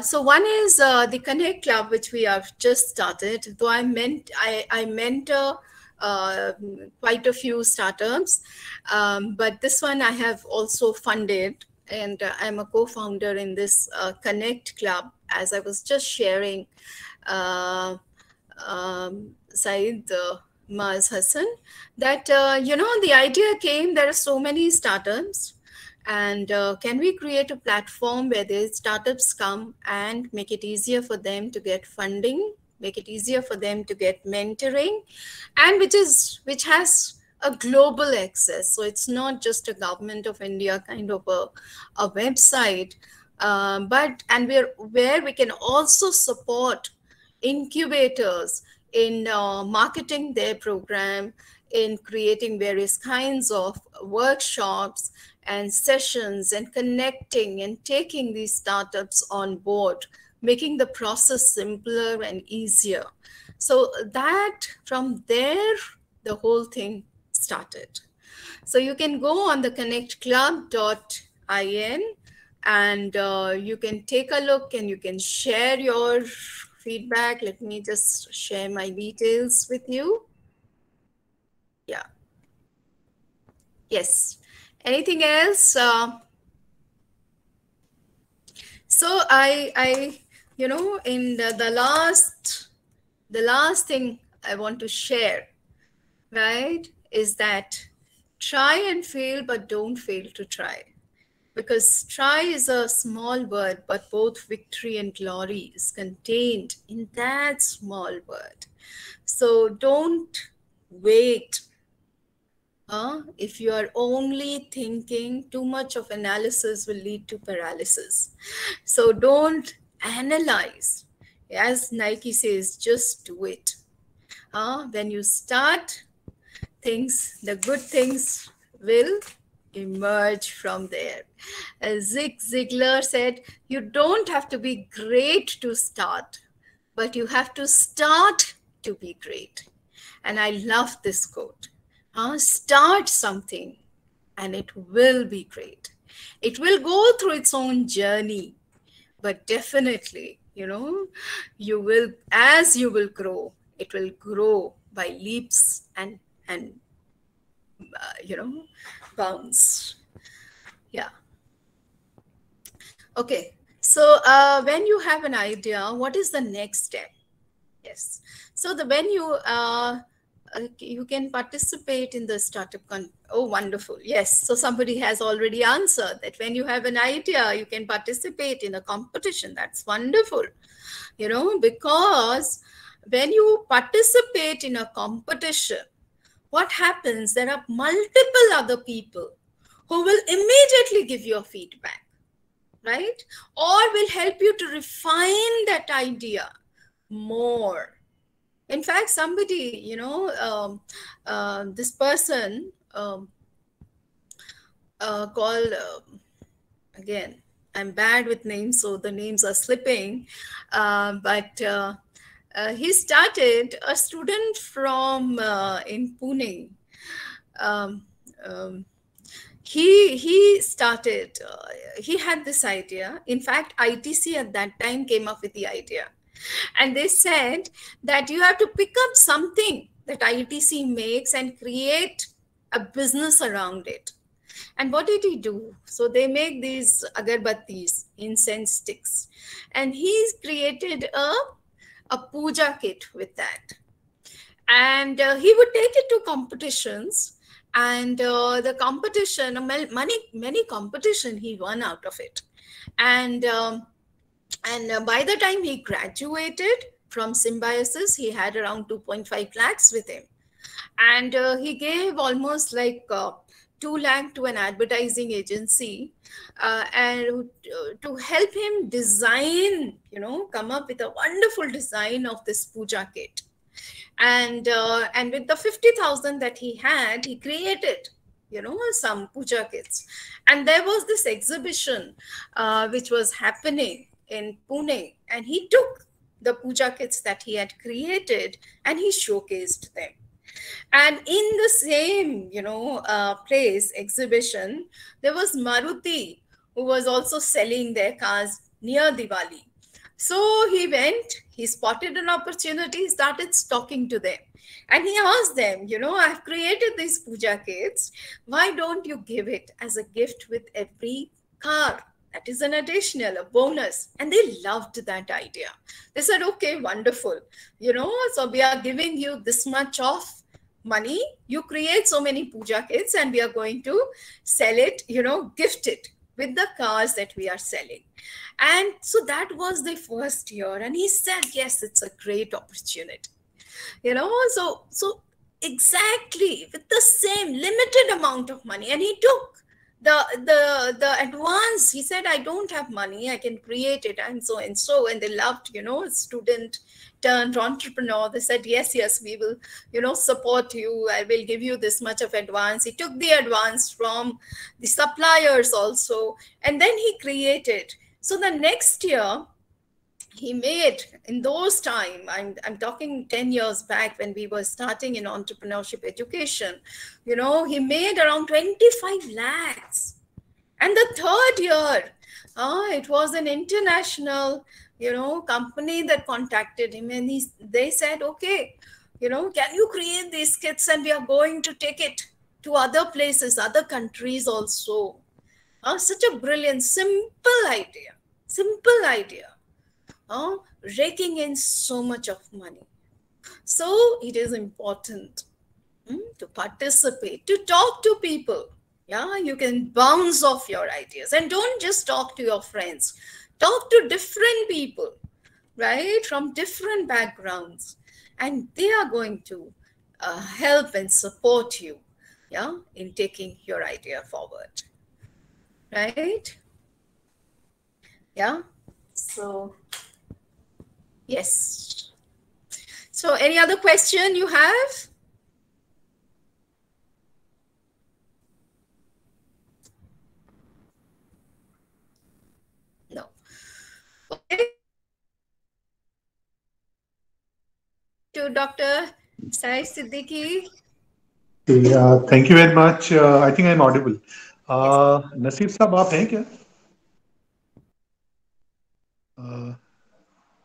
so one is the Connect Club, which we have just started. Though I mentor quite a few startups, but this one I have also funded, and I'm a co-founder in this Connect Club, as I was just sharing. Said Maz Hassan, that the idea came, there are so many startups, and can we create a platform where the startups come and make it easier for them to get funding, make it easier for them to get mentoring, and which has a global access. So it's not just a Government of India kind of a website, but where we can also support incubators in marketing their program, in creating various kinds of workshops and sessions, and connecting and taking these startups on board, making the process simpler and easier. So that from there, the whole thing started. So you can go on the connectclub.in and you can take a look and you can share your feedback. Let me just share my details with you. Yeah. Yes. Anything else? So I in the last thing I want to share, right, is that try and fail, but don't fail to try. Because try is a small word, but both victory and glory is contained in that small word. So don't wait. If you are only thinking, too much of analysis will lead to paralysis. So don't analyze. As Nike says, just do it. When you start, the good things will emerge from there. As Zig Ziglar said, you don't have to be great to start, but you have to start to be great. And I love this quote. Start something and it will be great. It will go through its own journey, but definitely, you will, as you will grow, it will grow by leaps and bounds. Yeah. Okay. So when you have an idea, what is the next step? Yes. So when you can participate in the startup. Oh, wonderful. Yes. So somebody has already answered that when you have an idea, you can participate in a competition. That's wonderful. Because when you participate in a competition, what happens? There are multiple other people who will immediately give you a feedback, right? Or will help you to refine that idea more. In fact, somebody, this person called, again, I'm bad with names, so the names are slipping. But he started a student from in Pune. Um, um, he started. He had this idea. In fact, ITC at that time came up with the idea, and they said that you have to pick up something that ITC makes and create a business around it. And what did he do? So they make these agarbattis, incense sticks, and he's created a puja kit with that. And he would take it to competitions, and the competition, many competition he won out of it. And by the time he graduated from Symbiosis, he had around 2.5 lakhs with him. And he gave almost like 2 lakh to an advertising agency, and to help him design, come up with a wonderful design of this puja kit. And with the 50,000 that he had, he created, some puja kits. And there was this exhibition which was happening in Pune, and he took the puja kits that he had created and he showcased them. And in the same, place, exhibition, there was Maruti, who was also selling their cars near Diwali. So he went, he spotted an opportunity, started talking to them. And he asked them, I've created these puja kits. Why don't you give it as a gift with every car? That is an additional, a bonus. And they loved that idea. They said, okay, wonderful. So we are giving you this much of money. You create so many puja kits and we are going to sell it, gift it with the cars that we are selling. And so that was the first year. And he said, yes, it's a great opportunity. So exactly with the same limited amount of money. And he took the advance. He said, I don't have money, I can create it, and so and so. And they loved, student turned entrepreneur. They said, yes, we will, support you. I will give you this much of advance. He took the advance from the suppliers also. And then he created. So the next year, he made, in those time, I'm talking 10 years back when we were starting in entrepreneurship education, he made around 25 lakhs. And the third year, it was an international, company that contacted him, and they said, okay, can you create these kits, and we are going to take it to other places, other countries also. Such a brilliant, simple idea. Raking in so much of money. So it is important to participate, to talk to people. Yeah, you can bounce off your ideas, and don't just talk to your friends. Talk to different people, right, from different backgrounds, and they are going to help and support you, in taking your idea forward, right? Yeah. So yes. So any other question you have? No. Okay. To Dr. Sai Siddiqui. Thank you very much. I think I'm audible. Naseeb साहब आप हैं क्या?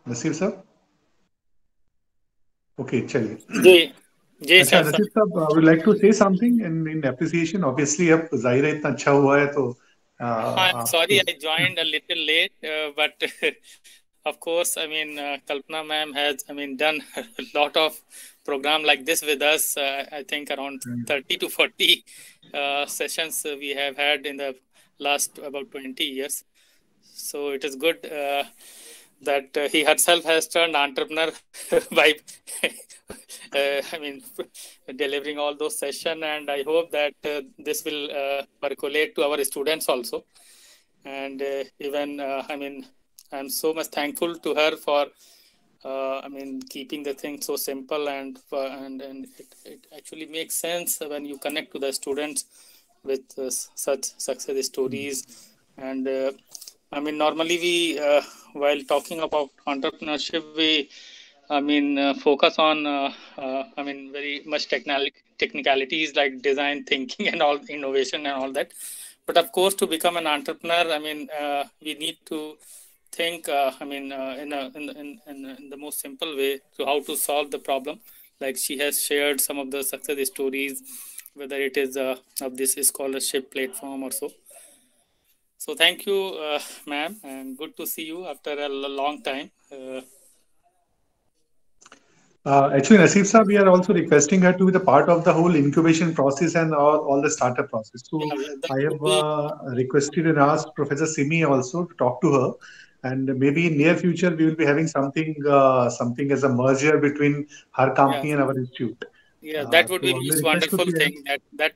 नसीब साहब? Okay, चलिए. अच्छा नसीब साहब, I would like to say something in appreciation. Obviously, अब जाहिर है इतना अच्छा हुआ है तो. I'm sorry, I joined a little late, but of course, Kalpana ma'am has, done a lot of program like this with us. I think around 30 to 40 sessions we have had in the last about 20 years. So it is good that he herself has turned entrepreneur by delivering all those sessions, and I hope that this will percolate to our students also. And even I'm so much thankful to her for keeping the thing so simple, and it actually makes sense when you connect to the students with such success stories. And I mean, normally we, while talking about entrepreneurship, we, focus on, I mean, very much technicalities like design thinking and all, innovation and all that. But of course, to become an entrepreneur, I mean, we need to think, in the most simple way to how to solve the problem. Like she has shared some of the success stories, whether it is of this scholarship platform or so. So thank you, ma'am, and good to see you after a long time. Actually, Naseeb Saab, we are also requesting her to be the part of the whole incubation process and all the startup process. So I have requested and asked Professor Simi also to talk to her, and maybe in near future we will be having something as a merger between her company and our institute. Yeah, that would be a most wonderful thing. That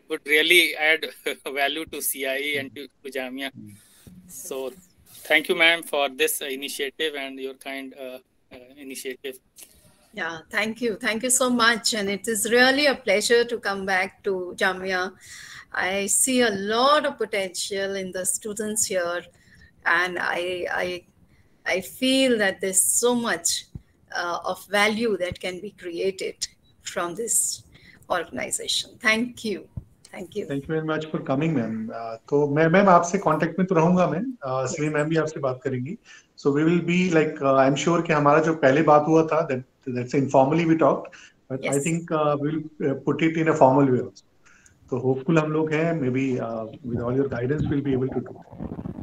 would really add value to CIE and to Jamia. So thank you, ma'am, for this initiative and your kind initiative. Yeah, thank you. Thank you so much. And it is really a pleasure to come back to Jamia. I see a lot of potential in the students here. And I feel that there's so much of value that can be created from this organization. Thank you. Thank you. Thank you very much for coming, ma'am. तो मैं ma'am आपसे contact में तो रहूंगा ma'am. Shri ma'am भी आपसे बात करेंगी. So we will be like I'm sure कि हमारा जो पहले बात हुआ था that's informally we talked, but I think we'll put it in a formal way also. So hopeful हम लोग हैं. Maybe with all your guidance we'll be able to do.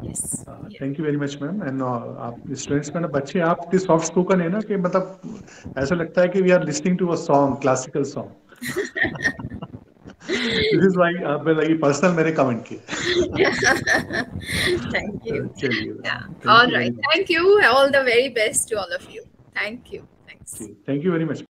Yes. Thank you very much, ma'am. And आप students में ना बच्चे आप इतने soft spoken है ना कि मतलब ऐसा लगता है कि we are listening to a song, classical song. This is why like personal मैंने comment किया. Thank you. Yeah. All right. Thank you. All the very best to all of you. Thank you. Thanks. Thank you very much.